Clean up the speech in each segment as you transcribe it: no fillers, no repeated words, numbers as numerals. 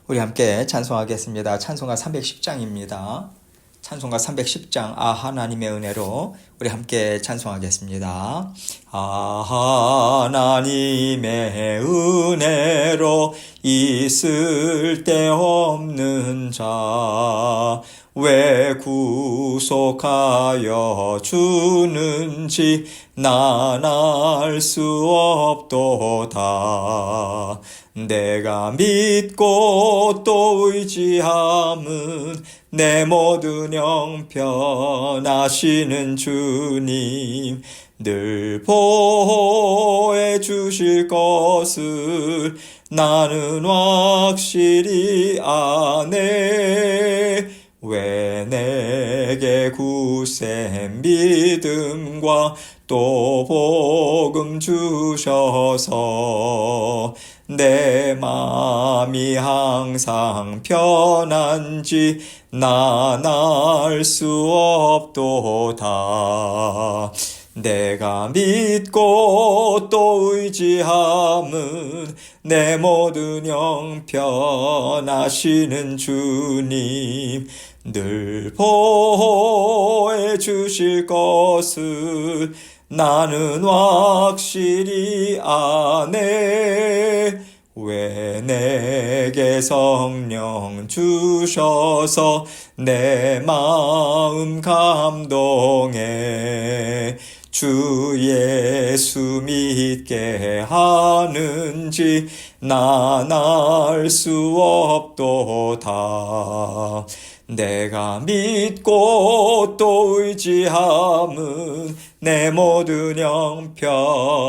우리 함께 찬송하겠습니다. 찬송가 310장입니다. 찬송가 310장 하나님의 은혜로 우리 함께 찬송하겠습니다. 하나님의 은혜로 있을 데 없는 자 왜 구속하여 주는지 난 알 수 없도다. 내가 믿고 또 의지함은 내 모든 형편하시는 주님 늘 보호해 주실 것을 나는 확실히 아네. 왜 내게 굳센 믿음과 또 복음 주셔서 내 마음이 항상 편한지 난 알 수 없도다. 내가 믿고 또 의지함은 내 모든 형편하시는 주님 늘 보호해 주실 것을 나는 확실히 아네. 왜 내게 성령 주셔서 내 마음 감동해 주 예수 믿게 하는지 난 알 수 없도다. 내가 믿고 또 의지함은 내 모든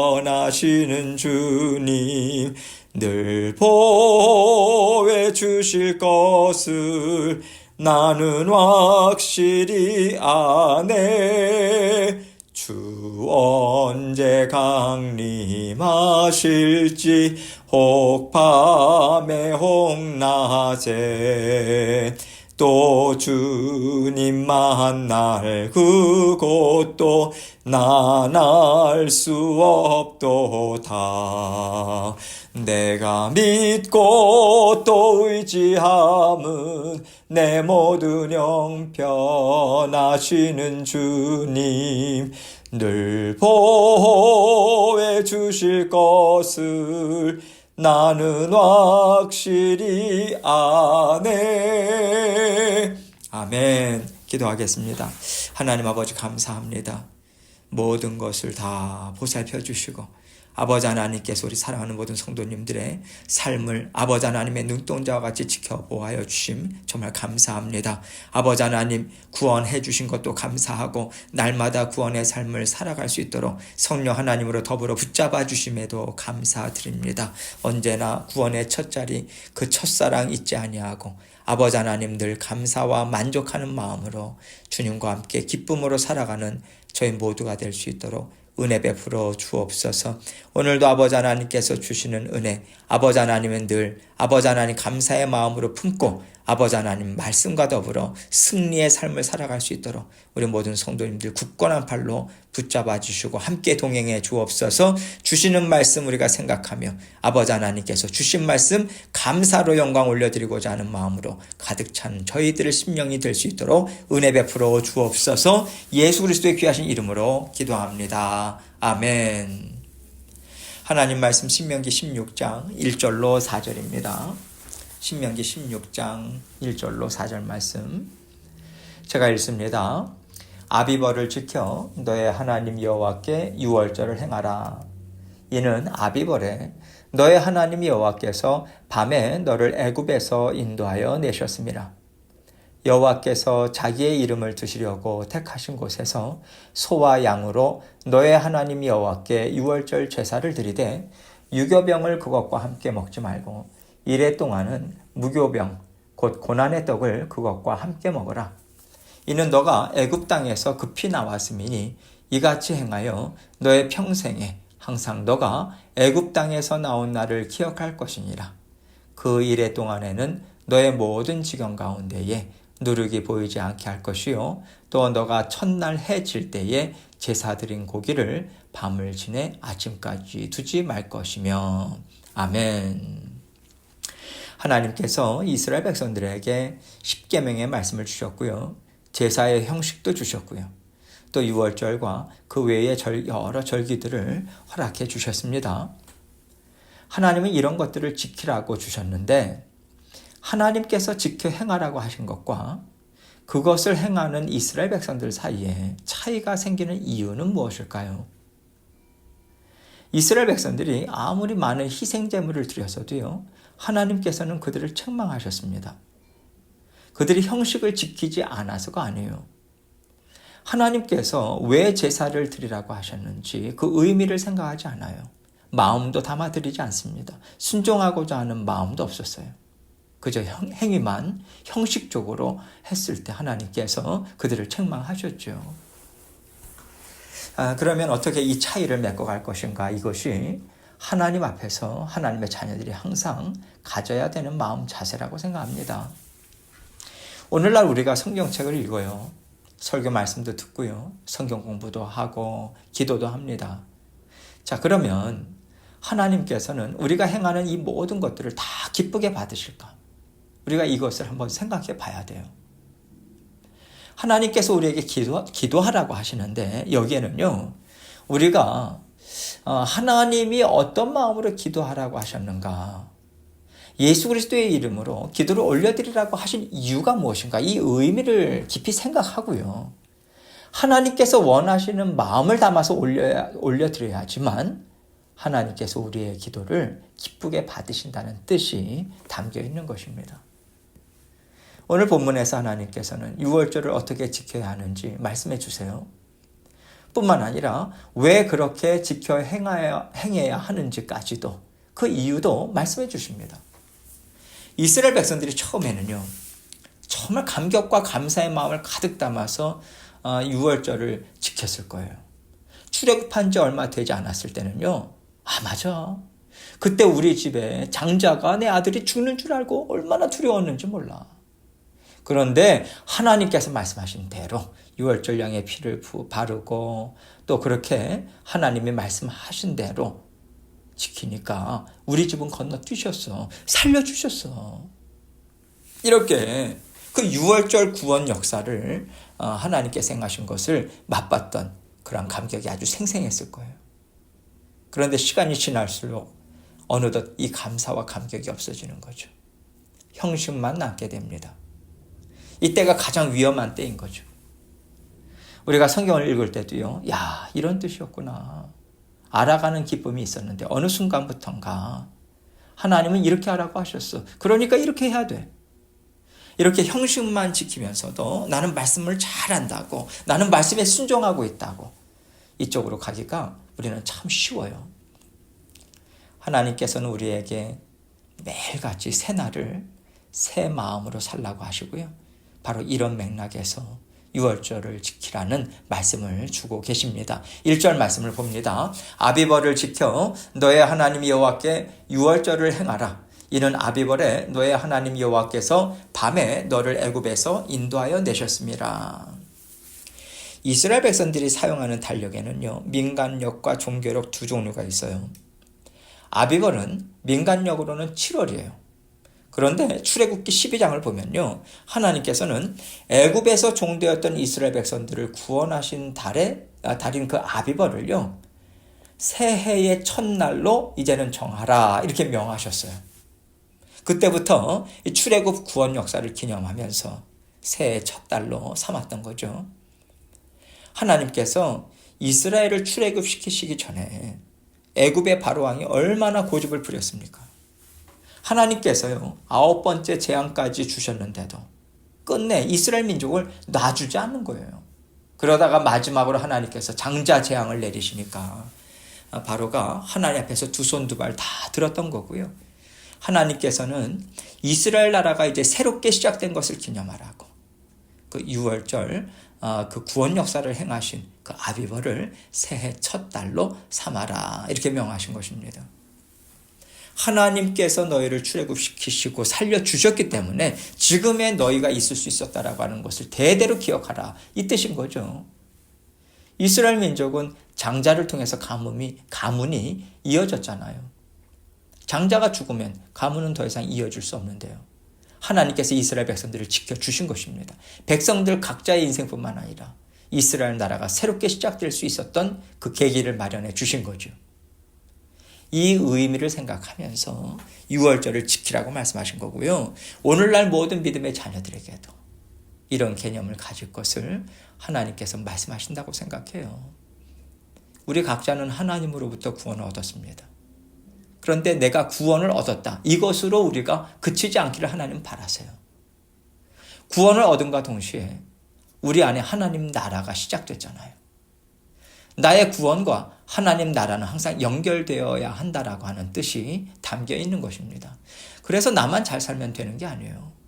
형편하시는 주님 늘 보호해 주실 것을 나는 확실히 아네. 주 언제 강림하실지 혹 밤에 혹 낮에 또 주님 만날 그곳도 난 알 수 없도다. 내가 믿고 또 의지함은 내 모든 형편하시는 주님 늘 보호해 주실 것을 나는 확실히 아네. 아멘. 기도하겠습니다. 하나님 아버지 감사합니다. 모든 것을 다 보살펴 주시고 아버지 하나님께서 우리 사랑하는 모든 성도님들의 삶을 아버지 하나님의 눈동자와 같이 지켜보아여 주심 정말 감사합니다. 아버지 하나님 구원해 주신 것도 감사하고 날마다 구원의 삶을 살아갈 수 있도록 성령 하나님으로 더불어 붙잡아 주심에도 감사드립니다. 언제나 구원의 첫자리 그 첫사랑 잊지 아니하고 아버지 하나님 늘 감사와 만족하는 마음으로 주님과 함께 기쁨으로 살아가는 저희 모두가 될 수 있도록 은혜 베풀어 주옵소서. 오늘도 아버지 하나님께서 주시는 은혜 아버지 하나님은 늘 아버지 하나님 감사의 마음으로 품고 아버지 하나님 말씀과 더불어 승리의 삶을 살아갈 수 있도록 우리 모든 성도님들 굳건한 팔로 붙잡아 주시고 함께 동행해 주옵소서. 주시는 말씀 우리가 생각하며 아버지 하나님께서 주신 말씀 감사로 영광 올려드리고자 하는 마음으로 가득 찬 저희들의 심령이 될 수 있도록 은혜 베풀어 주옵소서. 예수 그리스도의 귀하신 이름으로 기도합니다. 아멘. 하나님 말씀 신명기 16장 1절로 4절입니다. 신명기 16장 1절로 4절 말씀 제가 읽습니다. 아비벌을 지켜 너의 하나님 여호와께 유월절을 행하라. 이는 아비벌에 너의 하나님 여호와께서 밤에 너를 애굽에서 인도하여 내셨음이라. 여호와께서 자기의 이름을 두시려고 택하신 곳에서 소와 양으로 너의 하나님 여호와께 유월절 제사를 드리되 유교병을 그것과 함께 먹지 말고 이래 동안은 무교병 곧 고난의 떡을 그것과 함께 먹으라. 이는 너가 애굽 땅에서 급히 나왔음이니 이같이 행하여 너의 평생에 항상 너가 애굽 땅에서 나온 날을 기억할 것이니라. 그 이래 동안에는 너의 모든 지경 가운데에 누룩이 보이지 않게 할 것이요 또 너가 첫날 해 질 때에 제사 드린 고기를 밤을 지내 아침까지 두지 말 것이며. 아멘. 하나님께서 이스라엘 백성들에게 십계명의 말씀을 주셨고요. 제사의 형식도 주셨고요. 또 유월절과 그 외의 여러 절기들을 허락해 주셨습니다. 하나님은 이런 것들을 지키라고 주셨는데 하나님께서 지켜 행하라고 하신 것과 그것을 행하는 이스라엘 백성들 사이에 차이가 생기는 이유는 무엇일까요? 이스라엘 백성들이 아무리 많은 희생 제물을 드렸어도요. 하나님께서는 그들을 책망하셨습니다. 그들이 형식을 지키지 않아서가 아니에요. 하나님께서 왜 제사를 드리라고 하셨는지 그 의미를 생각하지 않아요. 마음도 담아드리지 않습니다. 순종하고자 하는 마음도 없었어요. 그저 행위만 형식적으로 했을 때 하나님께서 그들을 책망하셨죠. 그러면 어떻게 이 차이를 메꿔갈 것인가? 이것이 하나님 앞에서 하나님의 자녀들이 항상 가져야 되는 마음 자세라고 생각합니다. 오늘날 우리가 성경책을 읽어요. 설교 말씀도 듣고요. 성경 공부도 하고 기도도 합니다. 자, 그러면 하나님께서는 우리가 행하는 이 모든 것들을 다 기쁘게 받으실까? 우리가 이것을 한번 생각해 봐야 돼요. 하나님께서 우리에게 기도하라고 하시는데 여기에는요. 우리가 하나님이 어떤 마음으로 기도하라고 하셨는가? 예수 그리스도의 이름으로 기도를 올려드리라고 하신 이유가 무엇인가? 이 의미를 깊이 생각하고요. 하나님께서 원하시는 마음을 담아서 올려드려야지만 하나님께서 우리의 기도를 기쁘게 받으신다는 뜻이 담겨 있는 것입니다. 오늘 본문에서 하나님께서는 유월절을 어떻게 지켜야 하는지 말씀해 주세요. 뿐만 아니라 왜 그렇게 지켜 행해야 하는지까지도 그 이유도 말씀해 주십니다. 이스라엘 백성들이 처음에는요. 정말 감격과 감사의 마음을 가득 담아서 유월절을 지켰을 거예요. 출애굽한 지 얼마 되지 않았을 때는요. 맞아. 그때 우리 집에 장자가 내 아들이 죽는 줄 알고 얼마나 두려웠는지 몰라. 그런데 하나님께서 말씀하신 대로 유월절 양의 피를 바르고 또 그렇게 하나님이 말씀하신 대로 지키니까 우리 집은 건너뛰셨어. 살려주셨어. 이렇게 그 유월절 구원 역사를 하나님께서 행하신 것을 맛봤던 그런 감격이 아주 생생했을 거예요. 그런데 시간이 지날수록 어느덧 이 감사와 감격이 없어지는 거죠. 형식만 남게 됩니다. 이때가 가장 위험한 때인 거죠. 우리가 성경을 읽을 때도요. 이런 뜻이었구나. 알아가는 기쁨이 있었는데 어느 순간부터인가 하나님은 이렇게 하라고 하셨어. 그러니까 이렇게 해야 돼. 이렇게 형식만 지키면서도 나는 말씀을 잘한다고, 나는 말씀에 순종하고 있다고 이쪽으로 가기가 우리는 참 쉬워요. 하나님께서는 우리에게 매일같이 새날을 새 마음으로 살라고 하시고요. 바로 이런 맥락에서 유월절을 지키라는 말씀을 주고 계십니다. 1절 말씀을 봅니다. 아비벌을 지켜 너의 하나님 여호와께 유월절을 행하라. 이는 아비벌에 너의 하나님 여호와께서 밤에 너를 애굽에서 인도하여 내셨습니다. 이스라엘 백성들이 사용하는 달력에는요. 민간력과 종교력 두 종류가 있어요. 아비벌은 민간력으로는 7월이에요. 그런데 출애굽기 12장을 보면요. 하나님께서는 애굽에서 종되었던 이스라엘 백성들을 구원하신 달인 그 아비벌을요. 새해의 첫날로 이제는 정하라 이렇게 명하셨어요. 그때부터 이 출애굽 구원 역사를 기념하면서 새해의 첫 달로 삼았던 거죠. 하나님께서 이스라엘을 출애굽시키시기 전에 애굽의 바로왕이 얼마나 고집을 부렸습니까? 하나님께서요 9번째 재앙까지 주셨는데도 끝내 이스라엘 민족을 놔주지 않는 거예요. 그러다가 마지막으로 하나님께서 장자 재앙을 내리시니까 바로가 하나님 앞에서 두 손 두 발 다 들었던 거고요. 하나님께서는 이스라엘 나라가 이제 새롭게 시작된 것을 기념하라고 그 유월절 그 구원 역사를 행하신 그 아비벌을 새해 첫 달로 삼아라 이렇게 명하신 것입니다. 하나님께서 너희를 출애굽시키시고 살려주셨기 때문에 지금의 너희가 있을 수 있었다라고 하는 것을 대대로 기억하라 이 뜻인 거죠. 이스라엘 민족은 장자를 통해서 가문이 이어졌잖아요. 장자가 죽으면 가문은 더 이상 이어질 수 없는데요. 하나님께서 이스라엘 백성들을 지켜주신 것입니다. 백성들 각자의 인생뿐만 아니라 이스라엘 나라가 새롭게 시작될 수 있었던 그 계기를 마련해 주신 거죠. 이 의미를 생각하면서 유월절을 지키라고 말씀하신 거고요. 오늘날 모든 믿음의 자녀들에게도 이런 개념을 가질 것을 하나님께서 말씀하신다고 생각해요. 우리 각자는 하나님으로부터 구원을 얻었습니다. 그런데 내가 구원을 얻었다. 이것으로 우리가 그치지 않기를 하나님 바라세요. 구원을 얻음과 동시에 우리 안에 하나님 나라가 시작됐잖아요. 나의 구원과 하나님 나라는 항상 연결되어야 한다라고 하는 뜻이 담겨 있는 것입니다. 그래서 나만 잘 살면 되는 게 아니에요.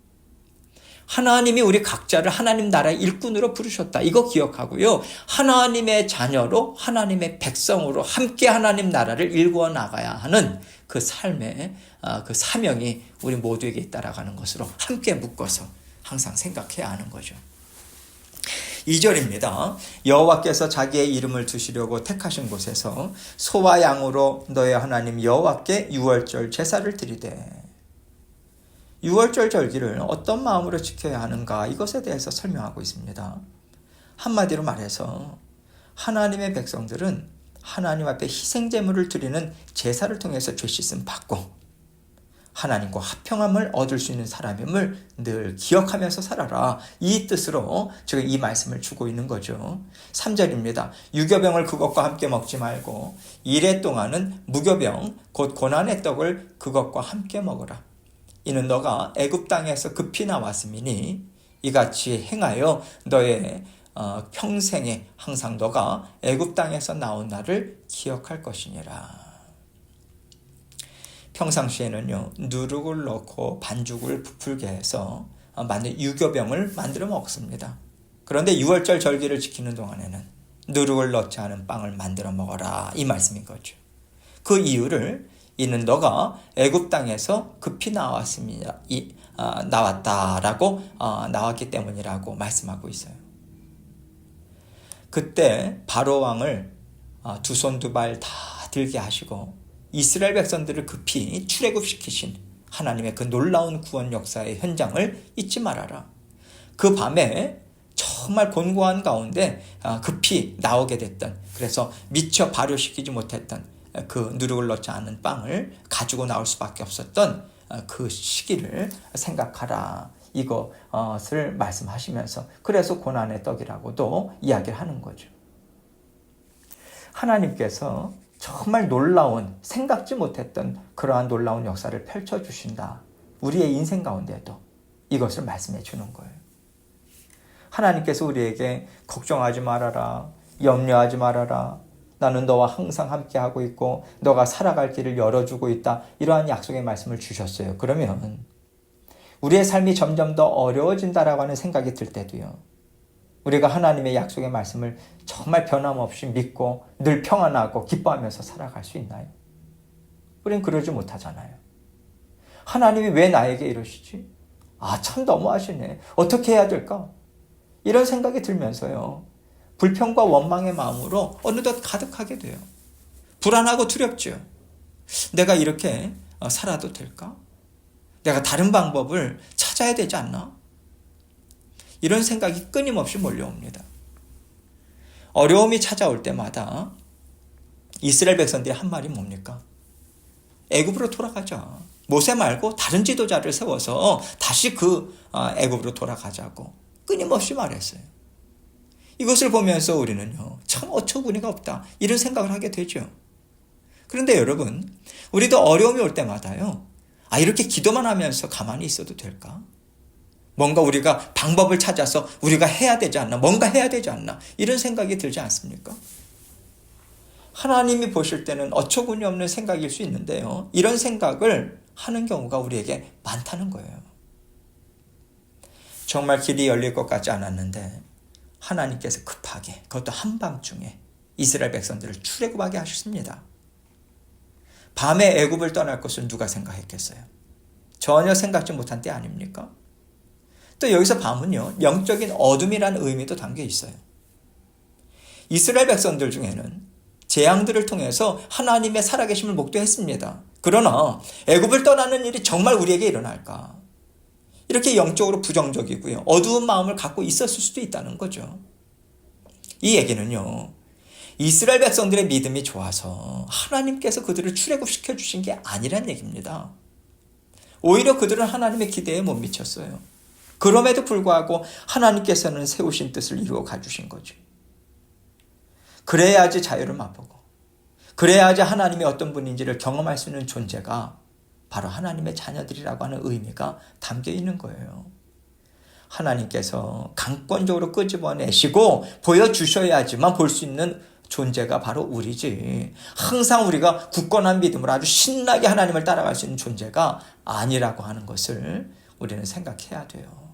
하나님이 우리 각자를 하나님 나라의 일꾼으로 부르셨다. 이거 기억하고요. 하나님의 자녀로 하나님의 백성으로 함께 하나님 나라를 일구어 나가야 하는 그 삶의 그 사명이 우리 모두에게 있다라고 하는 것으로 함께 묶어서 항상 생각해야 하는 거죠. 2절입니다. 여호와께서 자기의 이름을 두시려고 택하신 곳에서 소와 양으로 너의 하나님 여호와께 유월절 제사를 드리되. 유월절 절기를 어떤 마음으로 지켜야 하는가 이것에 대해서 설명하고 있습니다. 한마디로 말해서 하나님의 백성들은 하나님 앞에 희생제물을 드리는 제사를 통해서 죄 씻음 받고 하나님과 화평함을 얻을 수 있는 사람임을 늘 기억하면서 살아라. 이 뜻으로 지금 이 말씀을 주고 있는 거죠. 3절입니다. 유교병을 그것과 함께 먹지 말고 이래 동안은 무교병 곧 고난의 떡을 그것과 함께 먹으라. 이는 너가 애굽 땅에서 급히 나왔음이니 이같이 행하여 너의 평생에 항상 너가 애굽 땅에서 나온 날을 기억할 것이니라. 평상시에는요, 누룩을 넣고 반죽을 부풀게 해서 만든 유교병을 만들어 먹습니다. 그런데 유월절 절기를 지키는 동안에는 누룩을 넣지 않은 빵을 만들어 먹어라 이 말씀인 거죠. 그 이유를 이는 너가 애굽 땅에서 급히 나왔다라고 나왔기 때문이라고 말씀하고 있어요. 그때 바로 왕을 두 손 두 발 다 들게 하시고 이스라엘 백성들을 급히 출애굽시키신 하나님의 그 놀라운 구원 역사의 현장을 잊지 말아라. 그 밤에 정말 곤고한 가운데 급히 나오게 됐던, 그래서 미처 발효시키지 못했던 그 누룩을 넣지 않은 빵을 가지고 나올 수밖에 없었던 그 시기를 생각하라. 이것을 말씀하시면서 그래서 고난의 떡이라고도 이야기를 하는 거죠. 하나님께서 정말 놀라운, 생각지 못했던 그러한 놀라운 역사를 펼쳐주신다. 우리의 인생 가운데도 이것을 말씀해 주는 거예요. 하나님께서 우리에게 걱정하지 말아라, 염려하지 말아라, 나는 너와 항상 함께하고 있고 너가 살아갈 길을 열어주고 있다. 이러한 약속의 말씀을 주셨어요. 그러면 우리의 삶이 점점 더 어려워진다라고 하는 생각이 들 때도요, 우리가 하나님의 약속의 말씀을 정말 변함없이 믿고 늘 평안하고 기뻐하면서 살아갈 수 있나요? 우린 그러지 못하잖아요. 하나님이 왜 나에게 이러시지? 참 너무하시네. 어떻게 해야 될까? 이런 생각이 들면서요, 불평과 원망의 마음으로 어느덧 가득하게 돼요. 불안하고 두렵죠. 내가 이렇게 살아도 될까? 내가 다른 방법을 찾아야 되지 않나? 이런 생각이 끊임없이 몰려옵니다. 어려움이 찾아올 때마다 이스라엘 백성들이 한 말이 뭡니까? 애굽으로 돌아가자. 모세 말고 다른 지도자를 세워서 다시 그 애굽으로 돌아가자고 끊임없이 말했어요. 이것을 보면서 우리는요, 참 어처구니가 없다. 이런 생각을 하게 되죠. 그런데 여러분, 우리도 어려움이 올 때마다요, 이렇게 기도만 하면서 가만히 있어도 될까? 뭔가 우리가 방법을 찾아서 우리가 해야 되지 않나, 뭔가 해야 되지 않나, 이런 생각이 들지 않습니까? 하나님이 보실 때는 어처구니 없는 생각일 수 있는데요, 이런 생각을 하는 경우가 우리에게 많다는 거예요. 정말 길이 열릴 것 같지 않았는데 하나님께서 급하게, 그것도 한밤중에 이스라엘 백성들을 출애굽하게 하셨습니다. 밤에 애굽을 떠날 것을 누가 생각했겠어요? 전혀 생각지 못한 때 아닙니까? 또 여기서 밤은요, 영적인 어둠이라는 의미도 담겨 있어요. 이스라엘 백성들 중에는 재앙들을 통해서 하나님의 살아계심을 목도했습니다. 그러나 애굽을 떠나는 일이 정말 우리에게 일어날까? 이렇게 영적으로 부정적이고요. 어두운 마음을 갖고 있었을 수도 있다는 거죠. 이 얘기는요. 이스라엘 백성들의 믿음이 좋아서 하나님께서 그들을 출애굽시켜 주신 게 아니란 얘기입니다. 오히려 그들은 하나님의 기대에 못 미쳤어요. 그럼에도 불구하고 하나님께서는 세우신 뜻을 이루어 가주신 거죠. 그래야지 자유를 맛보고, 그래야지 하나님이 어떤 분인지를 경험할 수 있는 존재가 바로 하나님의 자녀들이라고 하는 의미가 담겨 있는 거예요. 하나님께서 강권적으로 끄집어내시고 보여주셔야지만 볼 수 있는 존재가 바로 우리지, 항상 우리가 굳건한 믿음으로 아주 신나게 하나님을 따라갈 수 있는 존재가 아니라고 하는 것을 우리는 생각해야 돼요.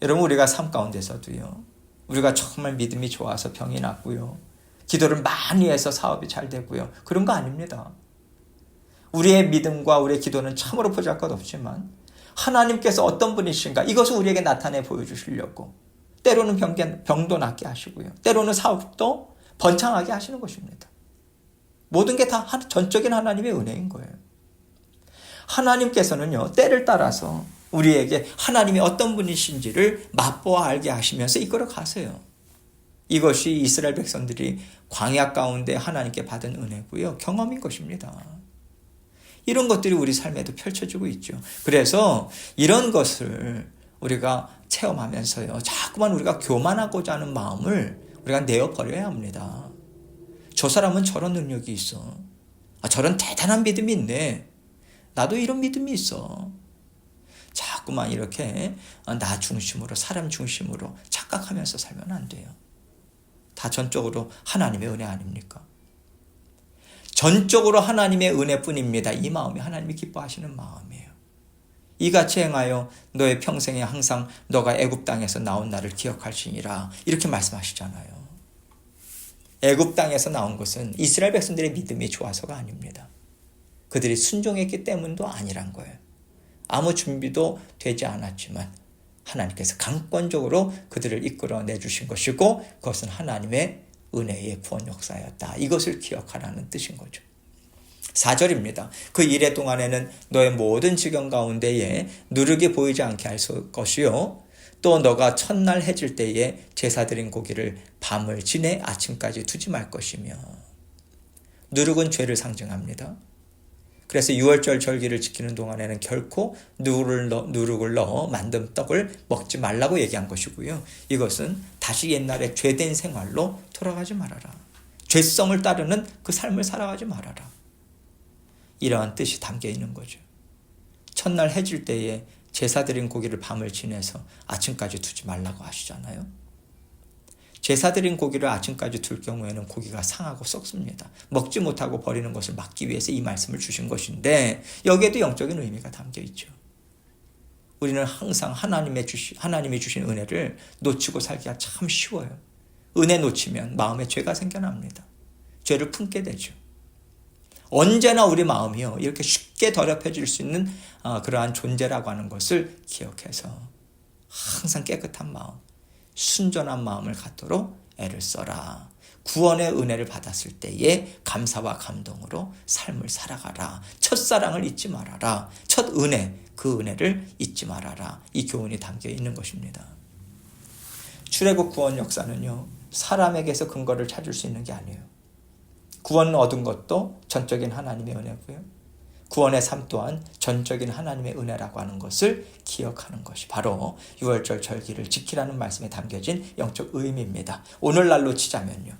여러분, 우리가 삶 가운데서도요, 우리가 정말 믿음이 좋아서 병이 낫고요, 기도를 많이 해서 사업이 잘 되고요, 그런 거 아닙니다. 우리의 믿음과 우리의 기도는 참으로 보잘것없지만 하나님께서 어떤 분이신가, 이것을 우리에게 나타내 보여주시려고 때로는 병도 낫게 하시고요, 때로는 사업도 번창하게 하시는 것입니다. 모든 게 다 전적인 하나님의 은혜인 거예요. 하나님께서는요, 때를 따라서 우리에게 하나님이 어떤 분이신지를 맛보아 알게 하시면서 이끌어 가세요. 이것이 이스라엘 백성들이 광야 가운데 하나님께 받은 은혜고요, 경험인 것입니다. 이런 것들이 우리 삶에도 펼쳐지고 있죠. 그래서 이런 것을 우리가 체험하면서요, 자꾸만 우리가 교만하고자 하는 마음을 우리가 내어버려야 합니다. 저 사람은 저런 능력이 있어. 저런 대단한 믿음이 있네. 나도 이런 믿음이 있어. 자꾸만 이렇게 나 중심으로, 사람 중심으로 착각하면서 살면 안 돼요. 다 전적으로 하나님의 은혜 아닙니까? 전적으로 하나님의 은혜뿐입니다. 이 마음이 하나님이 기뻐하시는 마음이에요. 이같이 행하여 너의 평생에 항상 너가 애굽 땅에서 나온 나를 기억할지니라, 이렇게 말씀하시잖아요. 애굽 땅에서 나온 것은 이스라엘 백성들의 믿음이 좋아서가 아닙니다. 그들이 순종했기 때문도 아니란 거예요. 아무 준비도 되지 않았지만 하나님께서 강권적으로 그들을 이끌어내 주신 것이고, 그것은 하나님의 은혜의 구원 역사였다. 이것을 기억하라는 뜻인 거죠. 4절입니다. 그 이래 동안에는 너의 모든 지경 가운데에 누룩이 보이지 않게 할 것이요, 또 너가 첫날 해질 때에 제사 드린 고기를 밤을 지내 아침까지 두지 말 것이며. 누룩은 죄를 상징합니다. 그래서 유월절 절기를 지키는 동안에는 결코 누룩을 넣어 만든 떡을 먹지 말라고 얘기한 것이고요. 이것은 다시 옛날에 죄된 생활로 돌아가지 말아라. 죄성을 따르는 그 삶을 살아가지 말아라. 이러한 뜻이 담겨 있는 거죠. 첫날 해질 때에 제사 드린 고기를 밤을 지내서 아침까지 두지 말라고 하시잖아요. 제사 드린 고기를 아침까지 둘 경우에는 고기가 상하고 썩습니다. 먹지 못하고 버리는 것을 막기 위해서 이 말씀을 주신 것인데, 여기에도 영적인 의미가 담겨 있죠. 우리는 항상 하나님이 주신 은혜를 놓치고 살기가 참 쉬워요. 은혜 놓치면 마음에 죄가 생겨납니다. 죄를 품게 되죠. 언제나 우리 마음이요, 이렇게 쉽게 더럽혀질 수 있는 그러한 존재라고 하는 것을 기억해서 항상 깨끗한 마음, 순전한 마음을 갖도록 애를 써라. 구원의 은혜를 받았을 때에 감사와 감동으로 삶을 살아가라. 첫사랑을 잊지 말아라. 첫 은혜, 그 은혜를 잊지 말아라. 이 교훈이 담겨 있는 것입니다. 출애굽 구원 역사는요, 사람에게서 근거를 찾을 수 있는 게 아니에요. 구원을 얻은 것도 전적인 하나님의 은혜고요, 구원의 삶 또한 전적인 하나님의 은혜라고 하는 것을 기억하는 것이 바로 유월절 절기를 지키라는 말씀에 담겨진 영적 의미입니다. 오늘날로 치자면요,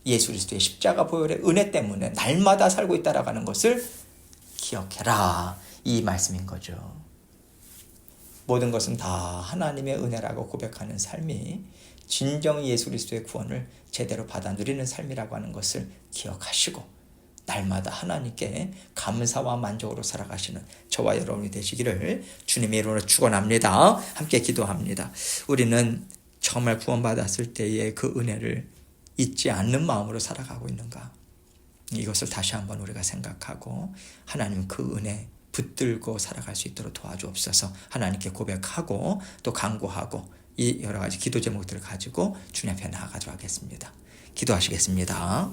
예수 그리스도의 십자가 보혈의 은혜 때문에 날마다 살고 있다라고 하는 것을 기억해라, 이 말씀인 거죠. 모든 것은 다 하나님의 은혜라고 고백하는 삶이 진정 예수 그리스도의 구원을 제대로 받아 누리는 삶이라고 하는 것을 기억하시고, 날마다 하나님께 감사와 만족으로 살아가시는 저와 여러분이 되시기를 주님의 이름으로 축원합니다. 함께 기도합니다. 우리는 정말 구원받았을 때의 그 은혜를 잊지 않는 마음으로 살아가고 있는가? 이것을 다시 한번 우리가 생각하고 하나님 그 은혜 붙들고 살아갈 수 있도록 도와주옵소서. 하나님께 고백하고 또 간구하고 이 여러 가지 기도 제목들을 가지고 주님 앞에 나아가도록 하겠습니다. 기도하시겠습니다.